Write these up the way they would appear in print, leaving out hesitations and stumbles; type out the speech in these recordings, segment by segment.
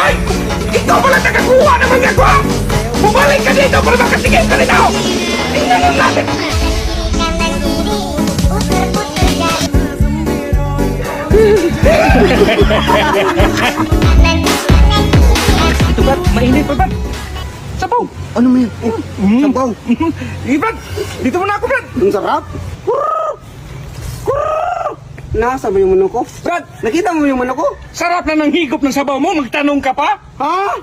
Hoy! Ikaw pala nakakuha ng mga ko! Bumalik ka dito para makasigil ka dito! Tingnan lang natin! Ito Brad, mainit pa Brad! Sabaw! Ano mo yun? Sabaw. Sige Brad, dito muna ako Brad! Ang sarap. Nasa mo yung manok ko? Brad, nakita mo yung manok ko? Sarap na ng higop ng sabaw mo, magtanong ka pa? Ha?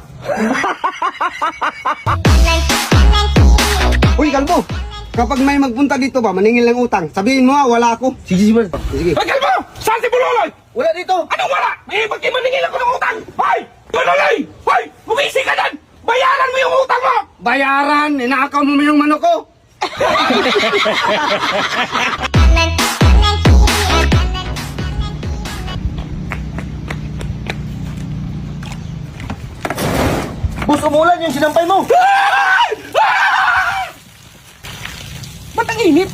Uy, kalbo. Kapag may magpunta dito ba, maningil ng utang, sabihin mo wala ako. Sige, Brad. Sige. Bagal mo! Saan si Buloloy? Wala dito. Anong wala? May magkimaningil ako ng utang! Hoy! Buloloy! Hoy! Bumisi ka dyan! Bayaran mo yung utang mo! Bayaran, inakaw mo yung manok ko. Boss, umulan yung sinampay mo. Ba't ang init?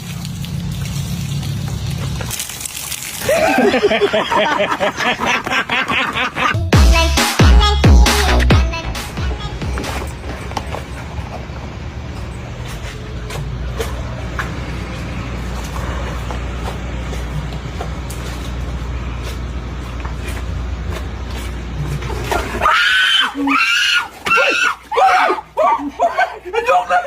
Joke lang!